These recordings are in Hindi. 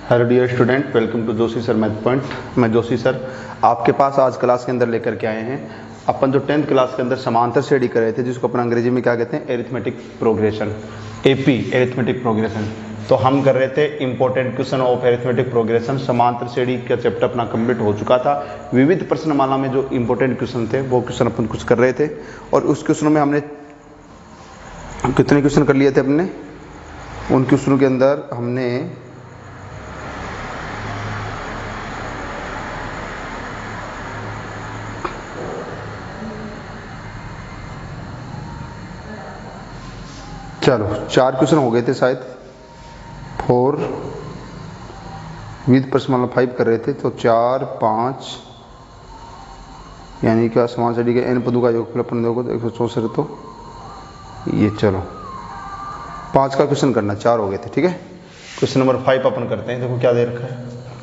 Hello dear student, welcome to Joshi sir math point. मैं जोशी सर आपके पास आज क्लास के अंदर लेकर के आए हैं अपन जो 10th क्लास के अंदर समांतर श्रेणी कर रहे थे, जिसको अपन अंग्रेजी में क्या कहते हैं, arithmetic progression, AP arithmetic progression. तो हम कर रहे थे important question of arithmetic progression. समांतर श्रेणी का चैप्टर अपना कंप्लीट हो चुका था। विविध प्रश्नमाला में जो इंपॉर्टेंट क्वेश्चन थे वो क्वेश्चन अपन कुछ कर रहे थे, और उस क्वेश्चनों में हमने कितने क्वेश्चन कर लिए थे अपने। उन क्वेश्चनों के अंदर हमने चलो 4 क्वेश्चन हो गए थे शायद, 4 विद प्रश्नमाला 5 कर रहे थे, तो 4 5 यानी क्या समान श्रेणी के n पदों का योगफल अपन देखो तो 164। तो ये चलो 5 का क्वेश्चन करना, 4 हो गए थे। ठीक है, क्वेश्चन नंबर 5 अपन करते हैं। देखो क्या दे रखा है,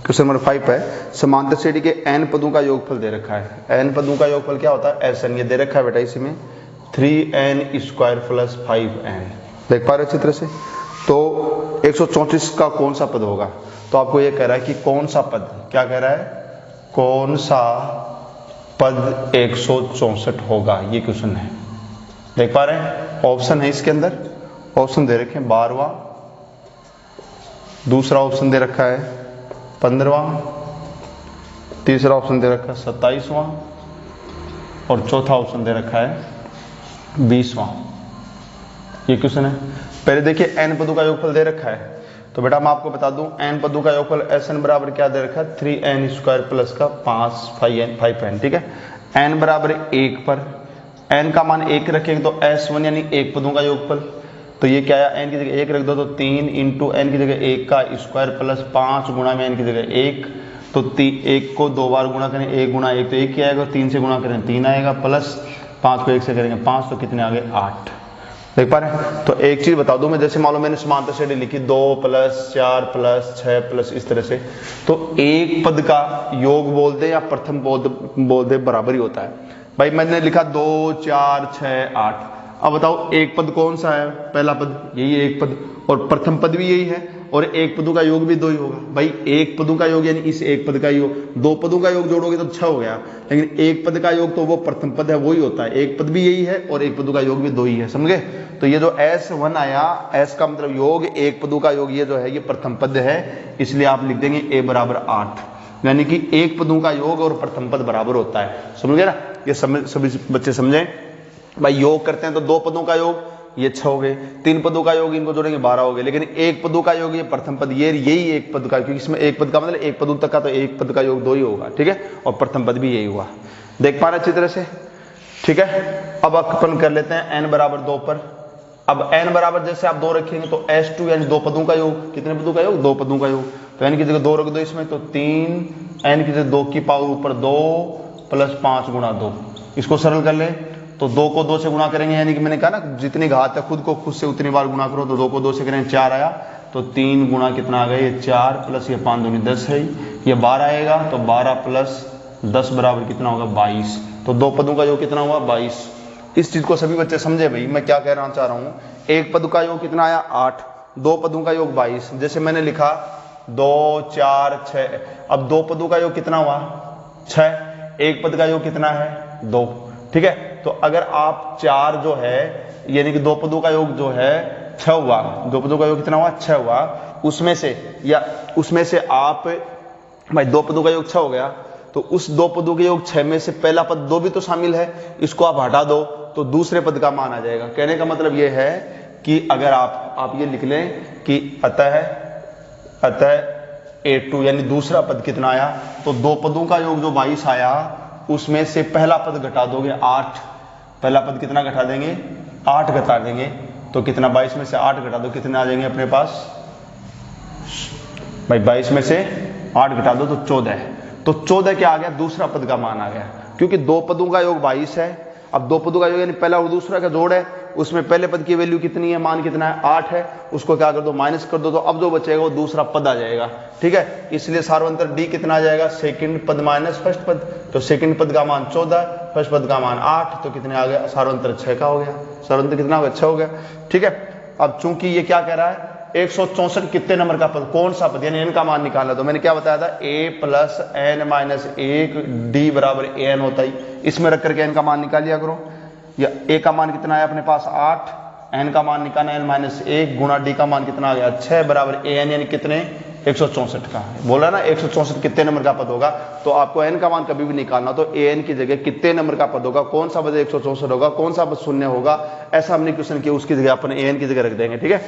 क्वेश्चन नंबर 5 है समांतर श्रेणी के n पदों का योगफल दे रखा है। n पदों का योगफल क्या होता है, Sn। ये दे रखा है बेटा इसी में 3n² + 5n। देख पा रहे चित्र से। तो 134 का कौन सा पद होगा, तो आपको ये कह रहा है कि कौन सा पद, क्या कह रहा है, कौन सा पद 164 होगा, ये क्वेश्चन है। देख पा रहे हैं, ऑप्शन है इसके अंदर, ऑप्शन दे रखे हैं 12वां, दूसरा ऑप्शन दे रखा है 15वां, तीसरा ऑप्शन दे रखा है 27वां, और चौथा ऑप्शन दे रखा है 20वां। ये क्वेश्चन है। पहले देखिए n पदों का योगफल दे रखा है, तो बेटा मैं आपको बता दूं n पदों का योगफल Sn बराबर क्या दे रखा है, 3n² प्लस का 5n। ठीक है, n बराबर 1 पर n का मान 1 रखेंगे तो S1 यानी 1 पदों का योगफल। तो ये क्या है, n की जगह 1 रख दो तो 3 इंटू n की जगह 1 का स्क्वायर प्लस 5 गुणा में n की जगह 1। तो 1 को 2 बार गुणा करें, 1 गुणा 1 तो 1 ही आएगा, 3 से गुणा करें 3 आएगा, प्लस 5 को 1 से करेंगे 5, तो कितने आ गए 8। देख पा रहे हैं। तो एक चीज बता दूं मैं, जैसे मान लो मैंने समांतर श्रेणी लिखी 2 + 4 + 6 प्लस इस तरह से, तो एक पद का योग बोल दे या प्रथम बोल दे बराबर ही होता है। भाई मैंने लिखा 2 4 6 8, अब बताओ एक पद कौन सा है, पहला पद यही है एक पद, और प्रथम पद भी यही है, और एक पदों का योग भी 2 ही होगा। भाई एक पदों का योग यानी इस एक पद का योग, 2 पदों का योग जोड़ोगे तो 6 हो गया, लेकिन एक पद का योग तो वो प्रथम पद है, वही होता है। एक पद भी यही है और एक पदों का योग भी 2 ही है, समझ गए। तो ये जो S1 आया, S का मतलब योग, एक पदों का योग, ये जो है ये प्रथम पद है, इसलिए आप लिख देंगे A बराबर 8, यानी कि एक पदों का योग और प्रथम पद बराबर होता है। समझ गए ना, ये सभी बच्चे समझे। भाई योग करते हैं तो 2 पदों का योग ये 6 हो गए, 3 पदों का योग इनको जोड़ेंगे 12 हो गए, लेकिन एक पदों का योग ये प्रथम पद, ये यही एक पद का, क्योंकि इसमें एक पद का मतलब एक पदों तक का, तो एक पद का योग 2 ही होगा। ठीक है, और प्रथम पद भी यही हुआ। देख पा रहे चित्र से। ठीक है, अब अपन कर लेते हैं n बराबर 2 पर। अब n बराबर जैसे आप 2 रखेंगे तो S2 यानी 2 पदों का योग, कितने पदों का योग, 2 पदों का योग, तो n की जगह 2 रख दो इसमें, तो 3 n की जगह 2 की पावर ऊपर 2 + 5 गुणा 2। इसको सरल कर ले तो 2 को 2 से गुणा करेंगे, यानी कि मैंने कहा ना जितनी घात है खुद को खुद से उतनी बार गुणा करो, तो 2 को 2 से करेंगे 4 आया, तो 3 गुणा कितना आ गया, ये 4 प्लस ये 5 दूनी 10 है, ये 12 आएगा, तो 12 + 10 बराबर कितना होगा 22। तो 2 पदों का योग कितना हुआ 22। इस चीज को सभी बच्चे समझे भाई मैं क्या कहना चाह रहा हूं। एक पद का योग कितना आया 8, 2 पदों का योग 22, जैसे मैंने लिखा 2 4 6, अब 2 पदों का योग कितना हुआ 6, एक पद का योग कितना है 2। ठीक है, तो अगर आप 4 जो है यानी कि 2 पदों का योग जो है 6 हुआ, 2 पदों का योग कितना हुआ 6 हुआ, उसमें से आप भाई 2 पदों का योग 6 हो गया, तो उस 2 पदों के योग 6 में से पहला पद 2 भी तो शामिल है, इसको आप हटा दो तो दूसरे पद का मान आ जाएगा। कहने का मतलब यह है कि अगर आप ये लिख लें कि अतः A2 यानी दूसरा पद कितना आया, तो 2 पदों का योग जो 22 आया उसमें से पहला पद घटा दोगे 8, पहला पद कितना घटा देंगे 8 घटा देंगे, तो कितना 22 में से 8 घटा दो कितने आ जाएंगे अपने पास, भाई 22 में से 8 घटा दो तो 14, तो 14 क्या आ गया, दूसरा पद का मान आ गया, क्योंकि 2 पदों का योग 22 है। अब 2 पदों का योग यानी पहला और दूसरा का जोड़ है, उसमें पहले पद की वैल्यू कितनी है, मान कितना है 8 है, उसको क्या कर दो माइनस कर दो, तो अब जो बचेगा वो दूसरा पद आ जाएगा। ठीक है, इसलिए सार्वंतर डी कितना आ जाएगा, सेकंड पद माइनस फर्स्ट पद, तो सेकंड पद का मान 14, फर्स्ट पद का मान 8, तो कितने आ गया, सार्वंतर 6 का हो गया, सार्वंतर कितना हो गया 6 हो गया। ठीक है, अब चूंकि ये क्या कह रहा है, 164 कितने नंबर का पद, कौन सा पद, यानी n का मान निकालना। तो मैंने क्या बताया था, a plus n minus 1 d बराबर an होता है। इसमें रख करके n का मान निकाल लिया करो। या a का मान कितना है अपने पास 8, n का मान निकालना n माइनस 1 गुणा d का मान कितना आ गया 6 बराबर an यानी कितने 164 का है। बोला ना 164 कितने नंबर का पद होगा, तो आपको n का मान कभी भी निकालना तो an की जगह कितने नंबर का पद होगा, कौन सा पद 164 होगा, कौन सा पद शून्य होगा, ऐसा हमने क्वेश्चन किया, उसकी जगह अपन an की जगह रख देंगे। ठीक है,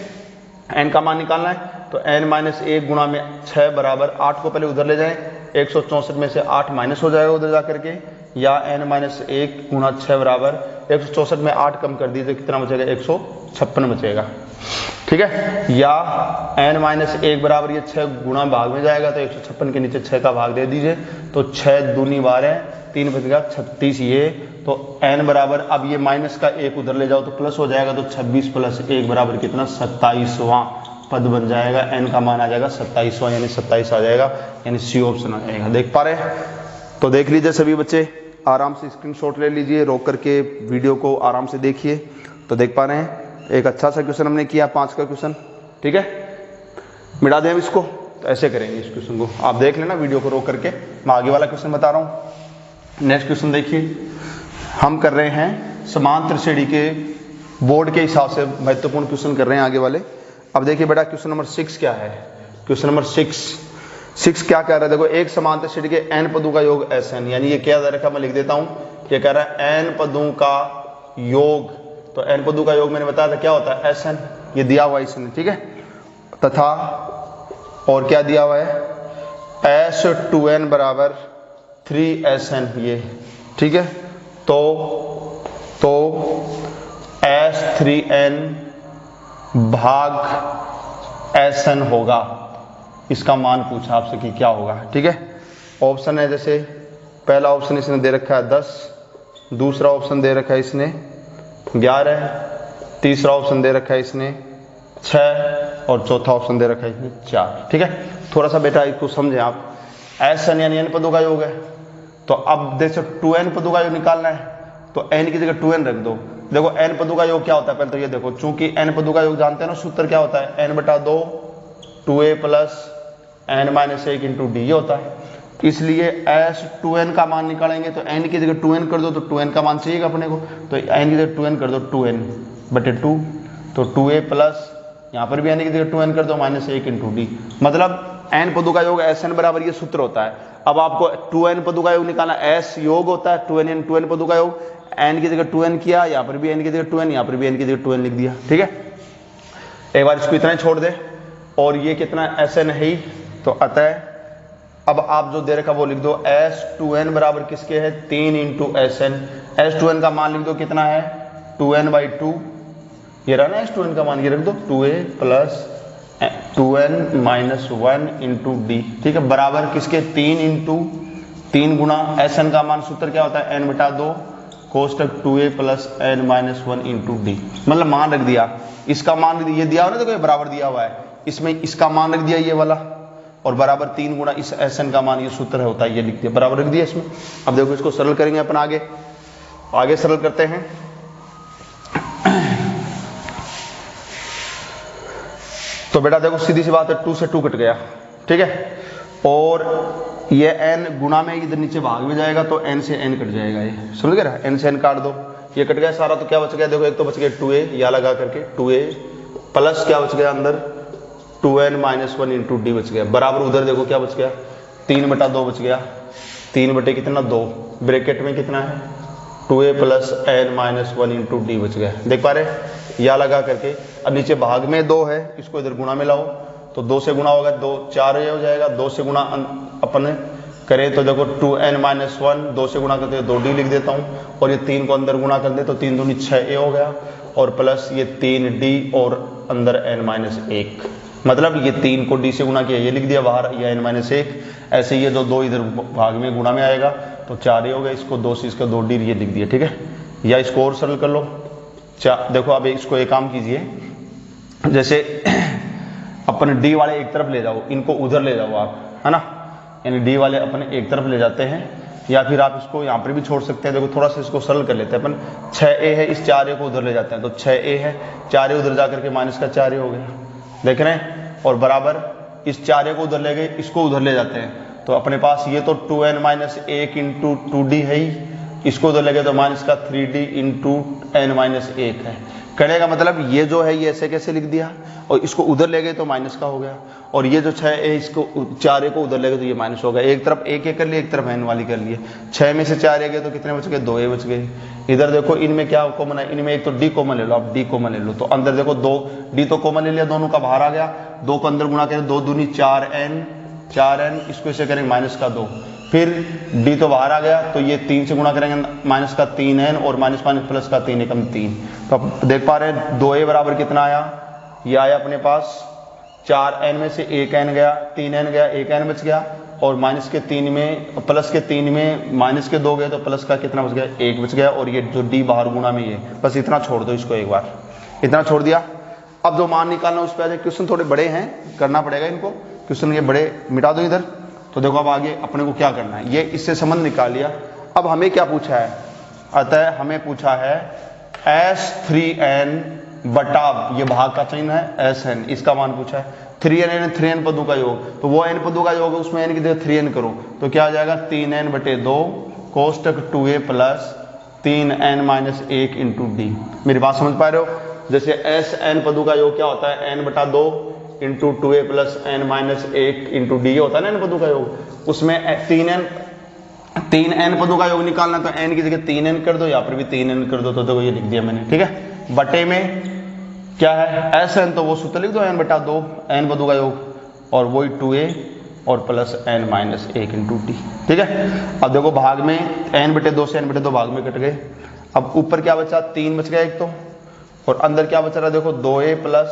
n का मान निकालना है तो n माइनस 1 गुणा में 6 बराबर 8 को पहले उधर ले जाएं, 164 में से 8 माइनस हो जाएगा उधर जा करके, या n माइनस 1 गुणा 6 बराबर 164 में 8 कम कर दीजिए, कितना बचेगा 156 बचेगा। ठीक है, या n माइनस 1 बराबर ये 6 गुणा भाग में जाएगा तो 156 के नीचे 6 का भाग दे दीजिए, तो 6 दूनी 12 3 बचेगा 36 ये, तो n बराबर अब ये माइनस का 1 उधर ले जाओ तो प्लस हो जाएगा, तो 26 प्लस 1 बराबर कितना 27वां पद बन जाएगा, n का मान आ जाएगा 27वां यानी 27 आ जाएगा, यानी सी ऑप्शन आ जाएगा। देख पा रहे हैं, तो देख लीजिए सभी बच्चे, आराम से स्क्रीनशॉट ले लीजिए, रोक करके वीडियो को आराम से देखिए। तो देख पा रहे हैं एक अच्छा सा क्वेश्चन हमने किया 5 का क्वेश्चन। ठीक है, मिटा दें हम इसको, तो ऐसे करेंगे इस क्वेश्चन को, आप देख लेना वीडियो को रोक करके, मैं आगे वाला क्वेश्चन बता रहा हूँ। नेक्स्ट क्वेश्चन देखिए, हम कर रहे हैं समांतर श्रेणी के बोर्ड के हिसाब से महत्वपूर्ण क्वेश्चन कर रहे हैं आगे वाले। अब देखिए बेटा क्वेश्चन नंबर 6 क्या है, क्वेश्चन नंबर 6 क्या कह रहा है, देखो एक समांतर श्रेणी के n पदों का योग Sn, यानी ये क्या दे रखा, मैं लिख देता हूं, ये कह रहा है n पदों का योग, तो n पदों का योग मैंने बताया था क्या होता है Sn, ये दिया हुआ है इसने। ठीक है, तथा और क्या दिया हुआ है S2n बराबर 3Sn ये। ठीक है, तो S3n भाग Sn होगा, इसका मान पूछा आपसे कि क्या होगा। ठीक है, ऑप्शन है, जैसे पहला ऑप्शन इसने दे रखा है 10, दूसरा ऑप्शन दे रखा है इसने 11, तीसरा ऑप्शन दे रखा है इसने 6 और चौथा ऑप्शन दे रखा है इसने 4। ठीक है, थोड़ा सा बेटा इसको समझें आप, Sn यानी n पदों का योग है, तो अब देखो 2n पदों का योग निकालना है, तो n की जगह 2n रख दो। देखो n पदों का योग क्या होता है, पहले तो ये देखो, चूंकि n पदों का योग जानते हैं ना, सूत्र क्या होता है, n/2 2a plus n minus 1 into D ये होता है, इसलिए S2n का मान निकालेंगे तो n की जगह 2n कर दो, तो 2n का मान चाहिएगा अपने को, तो n की जगह 2n कर दो 2n/2, तो 2a प्लस यहाँ पर भी n की जगह 2n कर दो माइनस 1 इंटू डी, मतलब n पदों का योग Sn बराबर ये सूत्र होता है। अब आपको 2n पदों का योग निकालना, S योग होता है 2n पदों का योग, n की जगह 2n किया, यहाँ पर भी n की जगह 2n, यहाँ पर भी n की जगह 2n लिख दिया। ठीक है, एक बार इसको इतना ही छोड़ दे, और ये कितना Sn है ही, तो अतः अब आप जो दे रखा वो लिख दो, S2n बराबर किसके है 3 इंटू Sn, S2n का मान लिख दो कितना है 2n/2, ये रहा ना S2n का मान, ये रख दो 2a plus 2n minus 1 into D. ठीक है, बराबर किसके 3 इंटू 3 गुणा Sn का मान, सूत्र क्या होता है n/2 कोष्टक 2a plus n minus 1 into D, मतलब मान रख दिया, इसका मान ये दिया हुआ ना, देखो ये बराबर दिया हुआ है, इसमें इसका मान रख दिया ये वाला, और बराबर 3 गुणा इस Sn का मान, ये सूत्र होता है, ये लिख दिया, बराबर रख दिया इसमें। अब देखो इसको सरल करेंगे अपन, आगे सरल करते हैं। तो बेटा देखो सीधी सी बात है, 2 से 2 कट गया। ठीक है, और ये n गुणा में इधर नीचे भाग में जाएगा, तो n से n कट जाएगा, ये समझ गए ना, n से n काट दो, ये कट गया सारा, तो क्या बच गया, देखो एक तो बच गया 2a, या लगा करके 2a प्लस क्या बच गया अंदर 2n माइनस 1 इंटू डी बच गया, बराबर उधर देखो क्या बच गया 3/2 बच गया, 3 बटे कितना 2, ब्रैकेट में कितना है 2a plus n minus 1 into D बच गया। देख पा रहे, या लगा करके, अब नीचे भाग में 2 है, इसको इधर गुणा में लाओ, तो 2 से गुणा होगा 2 4 हो जाएगा, 2 से गुणा अपन करें तो देखो 2n माइनस 1, 2 से गुणा करते 2d लिख देता हूँ, और ये 3 को अंदर गुणा कर दे तो 3 दूनी 6a हो गया, और प्लस ये 3d और अंदर n माइनस 1, मतलब ये 3 को d से गुणा किया, ये लिख दिया बाहर, ये n माइनस 1, ऐसे ये जो 2 इधर भाग में गुणा में आएगा तो 4a हो गया, इसको 2 से इसका 2d ये लिख दिया। ठीक है, या इसको और सरल कर लो, देखो अब इसको एक काम कीजिए, जैसे अपन d वाले एक तरफ ले जाओ, इनको उधर ले जाओ आप, है ना, यानी d वाले अपन एक तरफ ले जाते हैं, या फिर आप इसको यहाँ पर भी छोड़ सकते हैं। देखो थोड़ा सा इसको सरल कर लेते हैं अपन, 6a है, इस 4a को उधर ले जाते हैं, तो 6a है, 4a उधर जा करके माइनस का 4a हो गया, देख रहे हैं, और बराबर इस 4a को उधर ले गए, इसको उधर ले जाते हैं, तो अपने पास ये तो 2n माइनस 1 इंटू 2d है ही, इसको उधर ले गए तो माइनस का 3d इंटू n माइनस 1 है। करने का मतलब ये जो है ये ऐसे कैसे लिख दिया, और इसको उधर ले गए तो माइनस का हो गया, और ये जो 6 है इसको 4a को उधर ले गए तो ये माइनस हो गया। एक तरफ एक कर लिए, एक तरफ n वाली कर लिए। 6 में से 4a गए तो कितने बच गए, 2a बच गए। इधर देखो इनमें क्या कॉमन है, इनमें एक तो d कॉमन ले लो, आप d कॉमन ले लो, तो अंदर देखो 2 d तो कॉमन ले लिया, दोनों का बाहर आ गया, 2 को अंदर गुणा करें, 2 दूनी 4n, इसको इसे करेंगे माइनस का 2, फिर d तो बाहर आ गया, तो ये 3 से गुणा करेंगे माइनस का 3n, और माइनस माइनस प्लस का 3 एकम 3। तो आप देख पा रहे हैं 2a बराबर कितना आया, ये आया अपने पास 4n में से 1n गया, 3n गया, 1n बच गया, और माइनस के 3 में प्लस के 3 में माइनस के 2 गए तो प्लस का कितना बच गया, 1 बच गया, और ये जो d बाहर गुणा में ये बस इतना छोड़ दो, इसको एक बार इतना छोड़ दिया। अब जो मान निकालना उस पर क्वेश्चन थोड़े बड़े हैं, करना पड़ेगा इनको, क्वेश्चन ये बड़े मिटा दो इधर। तो देखो अब आगे अपने को क्या करना है, ये इससे संबंध निकाल लिया। अब हमें क्या पूछा है, अतः हमें पूछा है S3n बटा, ये भाग का चिन्ह है Sn, इसका मान पूछा है। 3n पदों का योग, तो वो n पदों का योग है, उसमें n की जगह 3n करो तो क्या आ जाएगा, 3n बटे 2 कोष्टक 2a plus 3n minus 1 into D. मेरी बात समझ पा रहे हो, जैसे Sn पदों का योग क्या होता है, n बटा 2 into 2a plus n minus 1 into D होता है ना n पदों का योग, उसमें 3n पदों का योग निकालना, तो n की जगह 3n कर दो, या फिर भी 3n कर दो, तो देखो ये लिख दिया मैंने, ठीक है। बटे में क्या है Sn, तो वो सूत्र लिख दो n बटा 2 n पदों का योग, और वही 2a और plus n minus 1 into D, ठीक है। अब देखो भाग में n बटे 2 से n बटे 2 भाग में कट गए। अब ऊपर क्या बचा, 3 बच गया एक तो, और अंदर क्या बच रहा है, देखो 2a plus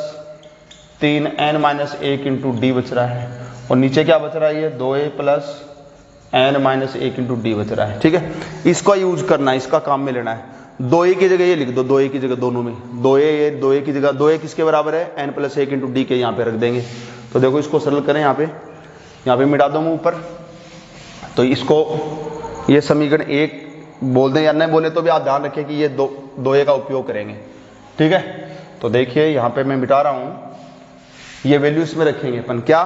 3n minus 1 into D बच रहा है, और नीचे क्या बच रहा है, ये 2a plus n minus 1 into D बच रहा है, ठीक है। इसका यूज करना है, इसका काम में लेना है। 2a की जगह ये लिख दो, 2a की जगह दोनों में 2a की जगह 2a किसके बराबर है, n प्लस 1 इंटू डी के यहाँ पे रख देंगे। तो देखो इसको सरल करें, यहाँ पे मिटा दो ऊपर, तो इसको ये समीकरण 1 बोल दें या नहीं बोले तो भी आप ध्यान रखें कि ये 2a का उपयोग करेंगे, ठीक है। तो देखिए यहाँ पे मैं मिटा रहा हूँ, ये वैल्यू इसमें रखेंगे अपन, क्या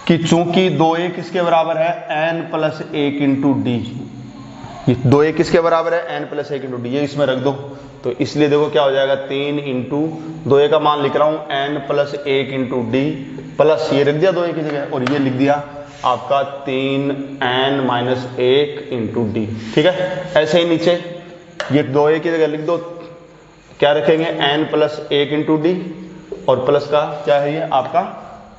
कि चूंकि 2a किसके बराबर है, n प्लस 1 इंटू डी, ये 2a किसके बराबर है, n प्लस 1 इंटू डी, ये इसमें रख दो, तो इसलिए देखो क्या हो जाएगा, 3 इंटू 2a का मान लिख रहा हूं n plus 1 into D, plus ये रख दिया 2a की जगह, और ये लिख दिया आपका 3n माइनस 1 इंटू डी, ठीक है। ऐसे ही नीचे ये 2a की जगह लिख दो, क्या रखेंगे, n प्लस 1 इंटू डी, और प्लस का क्या है ये आपका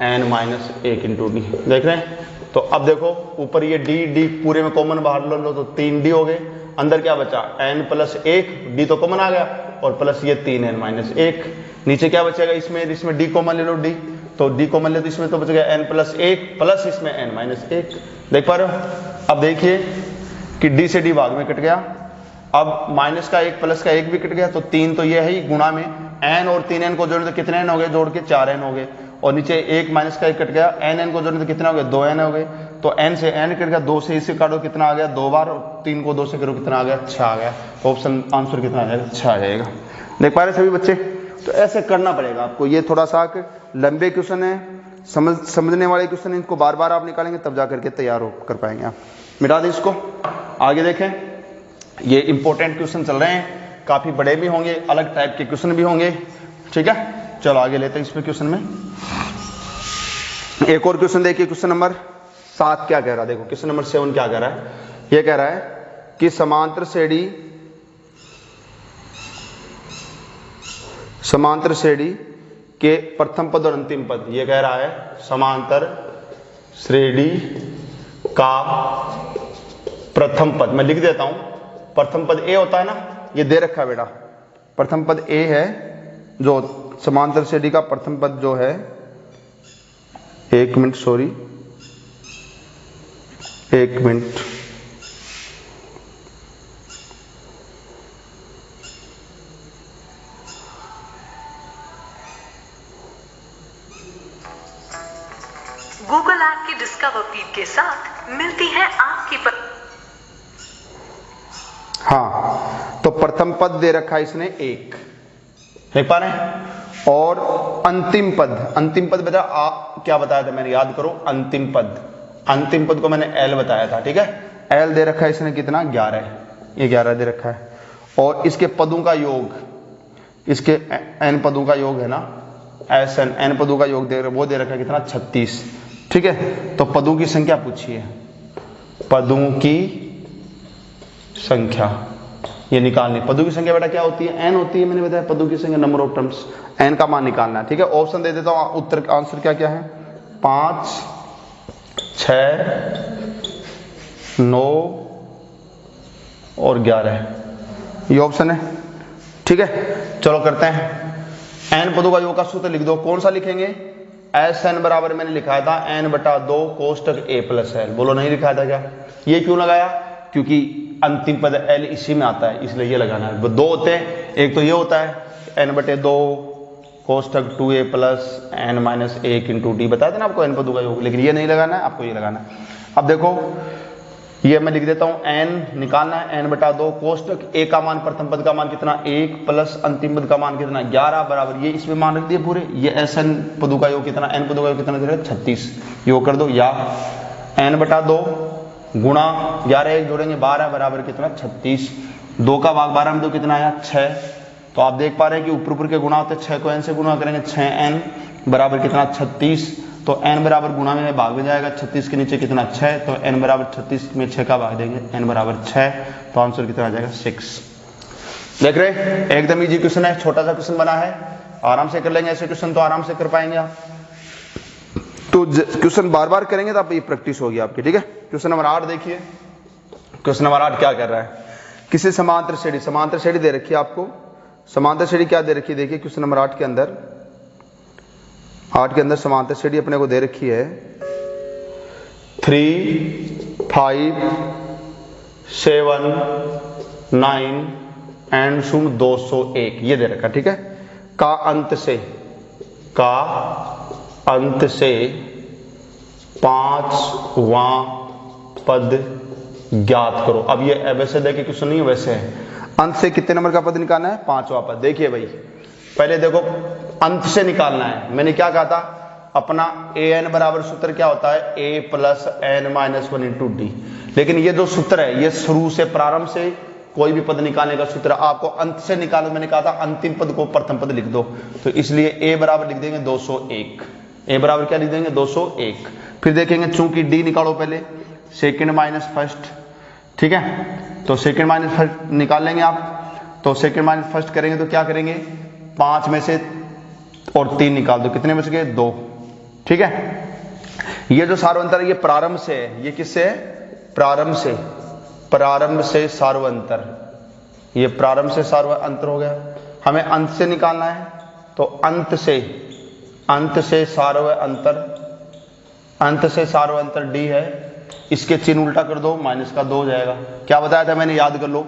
n माइनस 1 इंटू डी, देख रहे हैं। तो अब देखो ऊपर ये d पूरे में कॉमन बाहर लो तो 3d हो गए, अंदर क्या बचा, n प्लस 1, d तो कॉमन आ गया, और प्लस ये 3n माइनस 1, नीचे क्या बचेगा, इसमें d कॉमन ले लो, d तो d कॉमन ले तो इसमें तो बच गया n प्लस 1 प्लस इसमें n माइनस 1, देख पा रहे हो। अब देखिए कि d से d भाग में कट गया, अब माइनस का 1 प्लस का 1 भी कट गया, तो 3 तो ये है ही गुणा में, n और 3n को जोड़े तो कितने n हो गए, जोड़ के 4n हो गए, और नीचे 1 माइनस का 1 कट गया, n को जोड़े तो कितना हो गया, 2n हो गए, तो n से n कट गया, 2 से इसे काटो कितना आ गया, 2 बार, और 3 को 2 से करो कितना आ गया, 6 आ गया। तो ऑप्शन आंसर कितना आ जाएगा, 6 आ जाएगा। देख पा रहे सभी बच्चे, तो ऐसे करना पड़ेगा आपको, ये थोड़ा सा लंबे क्वेश्चन है, समझने वाले क्वेश्चन है, इनको बार बार आप निकालेंगे तब जा करके तैयार हो कर पाएंगे आप। मिटा दें इसको, आगे देखें, ये इंपॉर्टेंट क्वेश्चन चल रहे हैं, काफी बड़े भी होंगे, अलग टाइप के क्वेश्चन भी होंगे, ठीक है। चलो आगे लेते हैं इसमें क्वेश्चन में। एक और क्वेश्चन देखिए, क्वेश्चन नंबर 7 क्या कह रहा है, देखो क्वेश्चन नंबर 7 क्या कह रहा है, ये कह रहा है कि समांतर श्रेणी के प्रथम पद और अंतिम पद, ये कह रहा है समांतर श्रेणी का प्रथम पद, मैं लिख देता हूं, प्रथम पद ए होता है ना, ये दे रखा है बेटा, प्रथम पद ए है, जो समांतर श्रेणी का प्रथम पद जो है, 1 minute sorry 1 minute, Google app की डिस्कवर फीड के साथ मिलती है आपकी हाँ, तो प्रथम पद दे रखा है इसने 1, देख पा रहे हैं, और अंतिम पद बेटा क्या बताया था मैंने, याद करो, अंतिम पद को मैंने L बताया था, ठीक है। L दे रखा है इसने कितना, 11, ये 11 दे रखा है, और इसके पदों का योग, इसके n पदों का योग है ना, SN, n पदों का योग वो दे रखा है कितना, 36, ठीक है। तो पदों की संख्या पूछी है, पदों की संख्या ये निकालनी। पदों की संख्या बेटा क्या होती है, n होती है, मैंने बताया पदों की संख्या, नंबर ऑफ टर्म्स, n का मान निकालना है, ठीक है। ऑप्शन दे देता हूं, उत्तर आंसर क्या क्या है, 5, 6, 9 और 11, ये ऑप्शन है, ठीक है। चलो करते हैं, n पदों का योग का सूत्र लिख दो। कौन सा लिखेंगे, SN बराबर मैंने लिखा था n/2 कोष्टक A + L। बोलो नहीं लिखा था क्या, ये क्यों लगाया, क्योंकि अंतिम पद L इसी में आता है, इसलिए ये लगाना है। दो होते हैं, एक तो ये होता है n/2 कोष्टक 2A + n-1 × d, बताया था ना आपको n पदों का योग, लेकिन ये नहीं लगाना है, आपको ये लगाना है। अब देखो ये मैं लिख देता हूं, n निकालना है, n/2 कोष्टक A का मान, प्रथम पद का मान कितना 1 प्लस अंतिम पद का मान कितना 11 बराबर, ये इसमें मान रख दिए पूरे, ये SN पदों का योग कितना, n पदों का योग कितना दे रहा है 36, योग कर दो, या n/2 गुणा 11 एक जोड़ेंगे 12 बराबर कितना 36, 2 का भाग 12 में दो कितना आया 6। तो आप देख पा रहे हैं कि ऊपर के गुणा होते हैं, 6 को n से गुणा करेंगे, 6n बराबर कितना 36, तो n बराबर गुणा में भाग में जाएगा, 36 के नीचे कितना 6, तो n बराबर 36 में 6 का भाग देंगे, n बराबर 6, तो आंसर कितना आ जाएगा 6। देख रहे, एकदम इजी क्वेश्चन है, छोटा सा क्वेश्चन बना है, आराम से कर लेंगे, ऐसे क्वेश्चन तो आराम से कर पाएंगे आप। तो क्वेश्चन बार बार करेंगे तो आप ये प्रैक्टिस होगी आपकी, ठीक है। क्वेश्चन नंबर 8 देखिए, क्वेश्चन नंबर 8 क्या कर रहा है, किसी समांतर श्रेणी दे रखी है आपको, समांतर श्रेणी क्या दे रखी है, देखिए क्वेश्चन नंबर 8 के अंदर समांतर श्रेणी अपने को दे रखी है 3, 5, 7, 9 एंड 201, ये दे रखा, ठीक है। का अंत से 5वां पद ज्ञात करो। अब ये वैसे देखिए क्वेश्चन नहीं है, वैसे है, अंत से कितने नंबर का पद निकालना है, 5वां पद। देखिए भाई पहले देखो अंत से निकालना है, मैंने क्या कहा था, अपना an बराबर सूत्र क्या होता है, a + n-1 × d, लेकिन ये जो सूत्र है ये शुरू से, प्रारंभ से कोई भी पद निकालने का सूत्र, आपको अंत से निकालना, मैंने कहा था अंतिम पद को प्रथम पद लिख दो, तो इसलिए a बराबर लिख देंगे 201, a बराबर क्या लिख देंगे 201। फिर देखेंगे चूंकि d निकालो पहले, सेकंड माइनस फर्स्ट, ठीक है, तो सेकंड माइनस फर्स्ट निकाल लेंगे आप, तो सेकंड माइनस फर्स्ट करेंगे तो क्या करेंगे, 5 में से और 3 निकाल दो, कितने बच गए 2, ठीक है। ये जो सार्वंतर है ये प्रारंभ से है, ये किससे है, प्रारंभ से सार्वंतर, ये प्रारंभ से सार्वंतर हो गया। हमें अंत से निकालना है, तो अंत से सार्वंतर d है, इसके चिन्ह उल्टा कर दो, माइनस का 2 हो जाएगा। क्या बताया था मैंने, याद कर लो,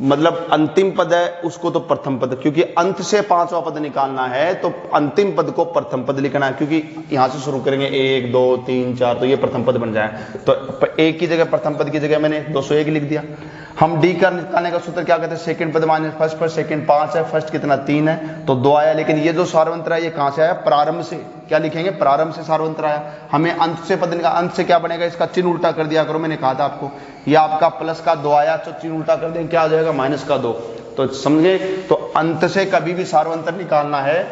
मतलब अंतिम पद है उसको तो प्रथम पद, क्योंकि अंत से 5वां पद निकालना है तो अंतिम पद को प्रथम पद लिखना है, क्योंकि यहां से शुरू करेंगे 1, 2, 3, 4, तो ये प्रथम पद बन जाए, तो एक की जगह, प्रथम पद की जगह मैंने 201 लिख दिया। हम डी का निकालने का सूत्र क्या कहते हैं, सेकंड पद माइनस फर्स्ट पर, सेकंड 5 है, फर्स्ट कितना 3 है, तो 2 आया, लेकिन ये जो सार्वंतर है ये कहां से आया, प्रारंभ से, क्या लिखेंगे, प्रारंभ से सार्वंतर आया। हमें अंत से पद निकाल, अंत से क्या बनेगा, इसका चिन्ह उल्टा कर दिया करो, मैंने कहा था आपको, ये आपका प्लस का 2 आया, तो चिन्ह उल्टा कर देंगे, क्या आ जाएगा माइनस का 2, तो समझे। तो अंत से कभी भी सार्वंतर निकालना है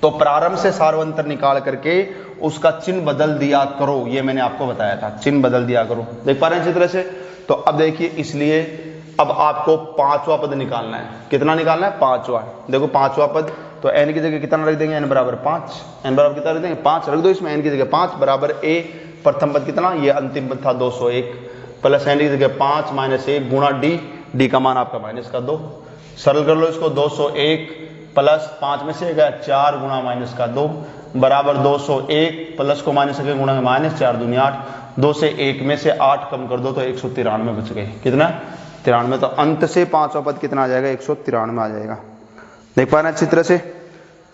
तो प्रारंभ से सार्वंतर निकाल करके उसका चिन्ह बदल दिया करो, ये मैंने आपको बताया था, चिन्ह बदल दिया करो, देख पा रहे हैं अच्छी तरह से। तो अब देखिए, इसलिए अब आपको 5वां पद निकालना है, कितना निकालना है, 5वां। देखो 5वां पद, तो n की जगह कितना रख देंगे, n बराबर 5, n बराबर कितना रख देंगे 5 रख दो इसमें, n की जगह 5 बराबर a, प्रथम पद कितना, ये अंतिम पद था 201, प्लस n की जगह 5 माइनस 1 गुणा d का मान आपका माइनस का 2, सरल कर लो इसको, 201 प्लस 5 में से गया 4 गुणा माइनस का 2 बराबर 201 प्लस को माइनस के गुणा माइनस 4 दूनी 8, 2 से 1 में से 8 कम कर दो तो 193 बच गए, कितना 93। तो अंत से 5वां पद कितना आ जाएगा, 193 आ जाएगा। देख पा रहे हैं अच्छी तरह से,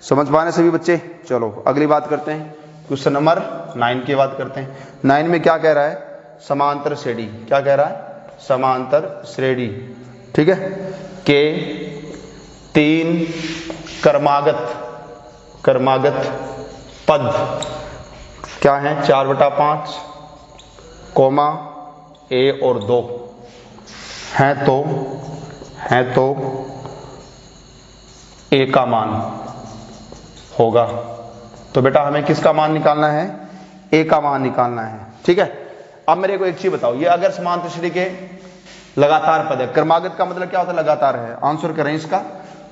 समझ पा रहे सभी बच्चे। चलो अगली बात करते हैं, क्वेश्चन नंबर 9 की बात करते हैं। 9 में क्या कह रहा है, समांतर श्रेणी, क्या कह रहा है, समांतर श्रेणी, ठीक है, के 3 क्रमागत क्रमागत पद क्या है 4/5 कोमा ए और 2 है तो ए का मान होगा। तो बेटा हमें किसका मान निकालना है? ए का मान निकालना है। ठीक है, अब मेरे को एक चीज बताओ, ये अगर समांतर श्रेणी के लगातार पद है, क्रमागत का मतलब क्या होता है? लगातार है। आंसर करें इसका।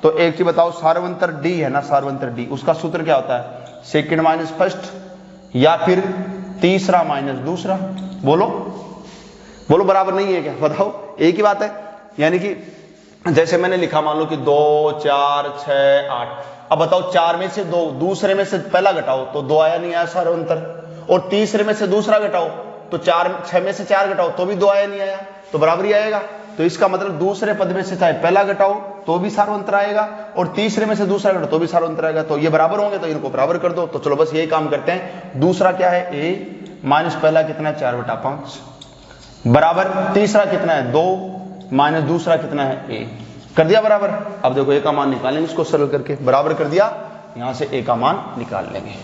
तो एक चीज बताओ, सार्वंतर डी है ना, सार्वंतर डी, उसका सूत्र क्या होता है? सेकंड माइनस फर्स्ट या फिर तीसरा माइनस दूसरा। बोलो बोलो, बराबर नहीं है क्या? बताओ, एक ही बात है। यानी कि जैसे मैंने लिखा, मान लो कि 2 4 6 8, अब बताओ 4 में से 2, दूसरे में से पहला घटाओ तो 2 आया, नहीं आया सार्वंतर। और तीसरे में से दूसरा घटाओ तो 6 में से 4 घटाओ तो भी 2 आया, नहीं आया, तो बराबर ही आएगा। तो इसका मतलब दूसरे पद में से चाहे पहला घटाओ तो भी सार्वंतर आएगा, और तीसरे में से दूसरा घटाओ तो भी सार्वंतर आएगा। तो ये बराबर होंगे, तो इनको बराबर कर दो। तो चलो बस यही काम करते हैं। दूसरा क्या है? ए माइनस पहला कितना है? 4/5 बराबर तीसरा कितना है? 2 माइनस दूसरा कितना है? ए। कर दिया बराबर। अब देखो ए का मान निकालेंगे, इसको सरल करके बराबर कर दिया, यहां से ए का मान निकाल लेंगे।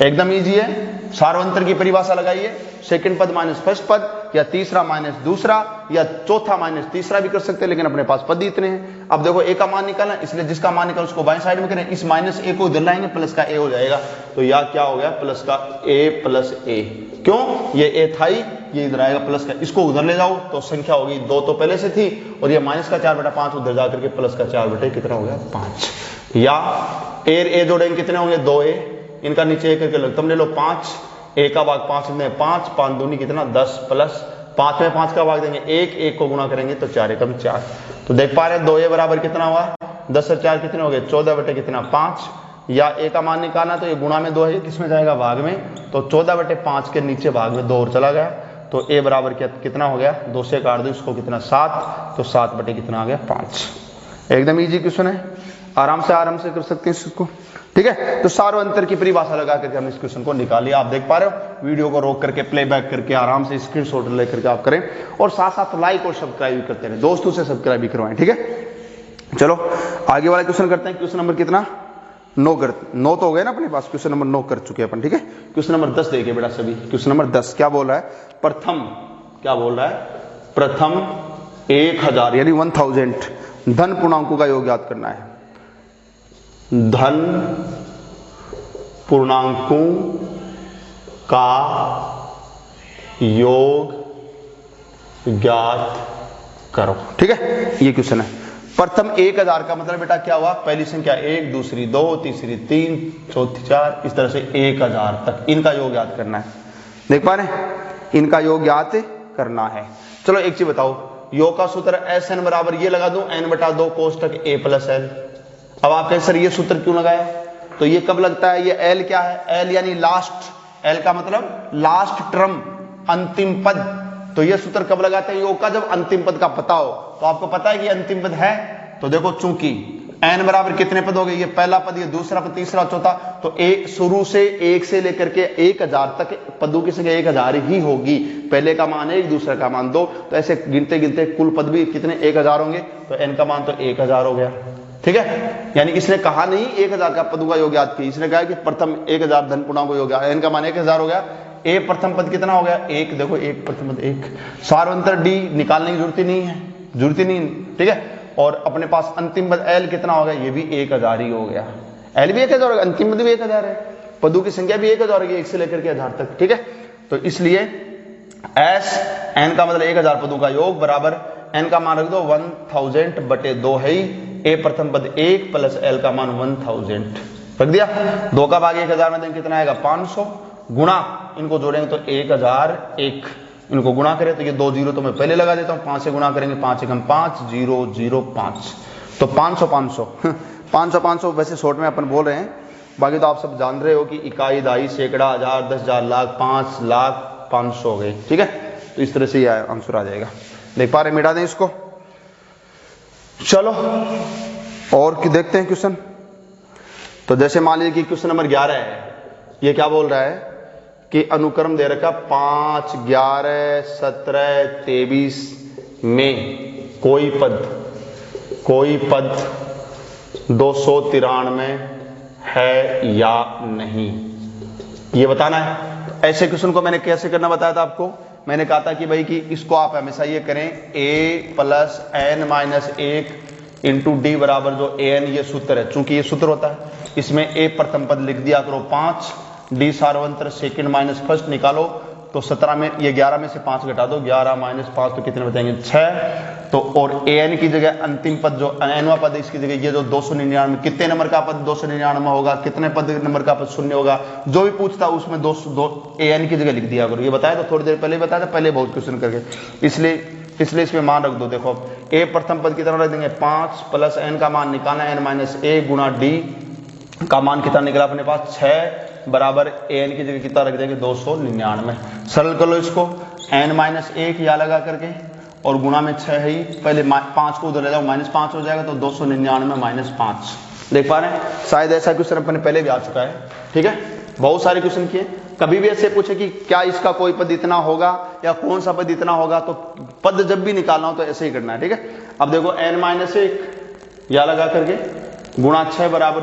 एकदम इजी है। सार्वंतर की परिभाषा लगाइए, सेकंड पद माइनस फर्स्ट पद, या तीसरा माइनस दूसरा, या चौथा माइनस तीसरा भी कर सकते हैं, लेकिन अपने पास पद ही इतने हैं। अब देखो ए का मान निकालना, इसलिए जिसका मान निकाल उसको बाएं साइड में करें, इस माइनस ए को इधर लाएंगे, प्लस का ए हो जाएगा। तो यह क्या हो गया? प्लस का ए प्लस ए। क्यों? ये ए था ही, ये इधर आएगा प्लस का, इसको उधर ले जाओ तो संख्या होगी 2 तो पहले से थी, और ये माइनस का 4/5 उधर जाकर के प्लस का 4 कितना हो गया? 5। या ए जोड़ेंगे कितने होंगे? 2a, इनका नीचे एक करके तुम ले लो 5, ए का भाग 5 में 5, 5 दूनी कितना? 10, प्लस 5 में 5 का भाग देंगे 1 को गुणा करेंगे तो 4 एकम 4। तो देख पा रहे हैं 2a बराबर कितना हुआ? 10 और 4 कितने हो गए? 14 कितना? 5। या ए का मान निकालना, तो ये गुणा में 2 है, किसमें जाएगा? भाग में। तो 14/5 के नीचे भाग में 2 और चला गया, तो ए बराबर कितना हो गया? 2 से काट दो इसको, कितना? 7। तो 7 कितना आ गया? 5। एकदम इजी क्वेश्चन है, आराम से कर सकते हैं इसको। ठीक है, तो सार्वंतर की परिभाषा लगा करके हमने इस क्वेश्चन को निकाली। आप देख पा रहे हो, वीडियो को रोक करके प्लेबैक करके आराम से स्क्रीनशॉट लेकर के आप करें, और साथ साथ लाइक और सब्सक्राइब भी करते रहे, दोस्तों से सब्सक्राइब भी करवाएं। ठीक है, चलो आगे वाला क्वेश्चन करते हैं। क्वेश्चन नंबर कितना? 9 तो हो गए ना अपने पास, क्वेश्चन नंबर 9 कर चुके हैं अपन। ठीक है, क्वेश्चन नंबर 10 देखिए बेटा सभी। क्वेश्चन नंबर 10 क्या बोल रहा है? प्रथम, क्या बोल रहा है? प्रथम 1000 यानी 1000 धन पूर्णांकों का योग ज्ञात करना है। धन पूर्णांकों का योग ज्ञात करो। ठीक है, ये क्वेश्चन है। प्रथम 1000 का मतलब बेटा क्या हुआ? पहली संख्या 1, दूसरी 2, तीसरी 3, चौथी 4, इस तरह से 1000 तक इनका योग ज्ञात करना है। देख पा रहे हैं, इनका योग ज्ञात करना है। चलो एक चीज बताओ, योग का सूत्र SN बराबर ये लगा दूं n/2 कोष्टक A + L। अब आप कहें सर ये सूत्र क्यों लगाया? तो ये कब लगता है? ये L क्या है? L यानी लास्ट, L का मतलब लास्ट टर्म, अंतिम पद। तो ये सूत्र कब लगाते हैं योग का? जब अंतिम पद का पता हो। तो आपको पता है कि अंतिम पद है, तो देखो चूंकि n बराबर कितने पद हो गए? ये पहला पद, ये दूसरा पद, तीसरा, चौथा, तो एक शुरू से 1 से लेकर के 1000 तक पदों की संख्या 1000 ही होगी। पहले का मान 1, दूसरे का मान 2, तो ऐसे गिनते गिनते कुल पद भी कितने? 1000 होंगे। तो n का मान तो 1000 हो गया। ठीक है, यानी इसने कहा नहीं 1000 का पदों का योग ज्ञात किया, इसने कहा कि प्रथम 1000 धन पूर्णांकों का योग, n का मान 1000 हो गया। ए प्रथम पद कितना हो गया? 1। देखो 1 प्रथम पद 1। सार्वंतर डी निकालने की जरूरत ही नहीं है, जरूरत ही नहीं। ठीक है, और अपने पास अंतिम पद एल कितना हो गया? ये भी 1000 ही हो गया। एल भी 1000 होगा, अंतिम पद भी 1000 है, पदों की संख्या भी 1000 होगी, 1 से लेकर के 1000 तक। ठीक है, तो इसलिए एस एन का मतलब 1000 पदों का योग बराबर एन का मान रख दो 1000/2 है ही। ए प्रथम पद 1 प्लस एल का मान 1000 रख दिया। 2 का भाग 1000 में देंगे कितना आएगा? 500 गुणा इनको जोड़ेंगे तो 1001, इनको गुणा करें तो ये 2 0 तो मैं पहले लगा देता हूं, 5 से गुणा करेंगे 5 एकम 5 0 0 5, तो 500 500 500 500 वैसे शॉर्ट में अपन बोल रहे हैं, बाकी तो आप सब जान रहे हो कि इकाई, दहाई, सैकड़ा, हजार, 10,000, लाख, 5 लाख 500 हो गए। ठीक है, तो इस तरह से ये आंसर आ जाएगा। देख पा रहे, मिटा दें इसको। चलो और देखते हैं क्वेश्चन। तो जैसे मान लीजिए कि क्वेश्चन नंबर 11 है, ये क्या बोल रहा है कि अनुक्रम दे रखा 5, 11, 17, 23 में कोई पद 293 है या नहीं, ये बताना है। ऐसे क्वेश्चन को मैंने कैसे करना बताया था आपको, मैंने कहा था कि भाई कि इसको आप हमेशा ये करें a plus n minus 1 into D बराबर जो an ये सूत्र है, चूंकि ये सूत्र होता है, इसमें a प्रथम पद लिख दिया करो 5, d सार्वंत्र सेकंड माइनस फर्स्ट निकालो तो 17 में ये 11 में से 5 घटा दो, 11 माइनस 5 तो कितने बताएंगे 6। तो और an की जगह अंतिम पद जो nवां पद है इसकी जगह ये जो 299 कितने नंबर का पद 299 होगा, कितने पद नंबर का पद 0 होगा, जो भी पूछता उसमें 2 an की जगह लिख दिया करो। ये बताया तो थोड़ी देर पहले बताया था, पहले बहुत क्वेश्चन करके, इसलिए इसमें मान रख दो। देखो a प्रथम पद कितना रख देंगे 5 प्लस n का मान निकालना n माइनस 1 गुणा d का मान कितना निकला अपने पास 6 बराबर an की जगह कितना रख देंगे 299। सरल कर लो इसको, n माइनस 1 या लगा करके और गुणा में 6 है ही, पहले 5 को उधर ले जाओ माइनस 5 हो जाएगा तो 299 माइनस 5। देख पा रहे हैं, शायद ऐसा क्वेश्चन अपने पहले भी आ चुका है, ठीक है, बहुत सारे क्वेश्चन किए। कभी भी ऐसे पूछे कि क्या इसका कोई पद इतना होगा या कौन सा पद इतना होगा, तो पद जब भी निकालना हो तो ऐसे ही करना है, ठीक है। अब देखो n माइनस 1 या लगा करके गुणा 6 बराबर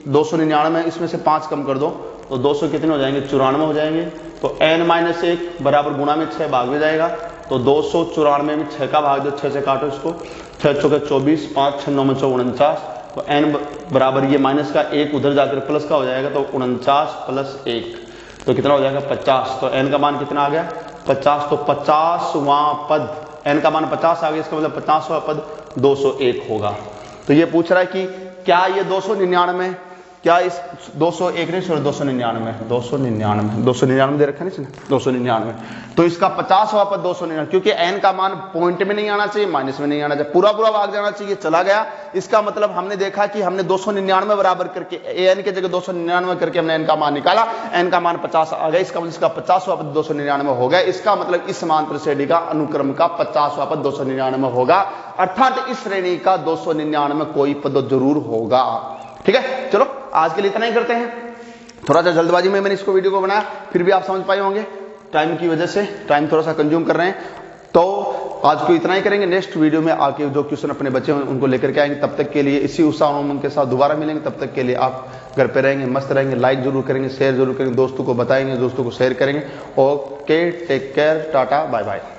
299, इसमें से 5 कम कर दो तो 200 कितने हो जाएंगे 94 हो जाएंगे। तो n माइनस 1 बराबर गुणा में 6 भाग में जाएगा तो 294 में 6 का भाग दो, 6 से काटो इसको, 6 चौके 24, 5 6 9 में 49, तो n बराबर ये माइनस का 1 उधर जाकर प्लस का हो जाएगा तो 49 प्लस 1 तो कितना हो जाएगा 50। तो n का मान कितना आ गया 50, तो 50वां पद, n का मान 50 आ गया, इसका मतलब 50वां पद 201 होगा। तो ये पूछ रहा है कि क्या ये 299, क्या इस 201 नहीं सॉरी 299 दे रखा नहीं 299, तो इसका 50वां पद 299, क्योंकि n का मान पॉइंट में नहीं आना चाहिए, माइनस में नहीं आना चाहिए, पूरा पूरा भाग जाना चाहिए, चला गया। इसका मतलब हमने देखा कि हमने 299 बराबर करके an की जगह 299 करके हमने n का मान निकाला, n का मान 50 आ गया, इसका मतलब इसका 50वां पद 299 हो गया। इसका मतलब इस समांतर श्रेणी का अनुक्रम का 50वां पद 299 होगा, अर्थात इस श्रेणी का 299 कोई पद जरूर होगा, ठीक है। चलो आज के लिए इतना ही करते हैं, थोड़ा सा जल्दबाजी में मैंने इसको वीडियो को बनाया, फिर भी आप समझ पाए होंगे, टाइम की वजह से टाइम थोड़ा सा कंज्यूम कर रहे हैं, तो आज को इतना ही करेंगे। नेक्स्ट वीडियो में आके जो क्वेश्चन अपने बच्चे हैं उनको लेकर के आएंगे। तब तक के लिए इसी उत्साह और उमंग के साथ दोबारा मिलेंगे। तब तक के लिए आप घर पे रहेंगे, मस्त रहेंगे, लाइक जरूर करेंगे, शेयर जरूर करेंगे, दोस्तों को बताएंगे, दोस्तों को शेयर करेंगे। Okay, take care, tata, bye bye.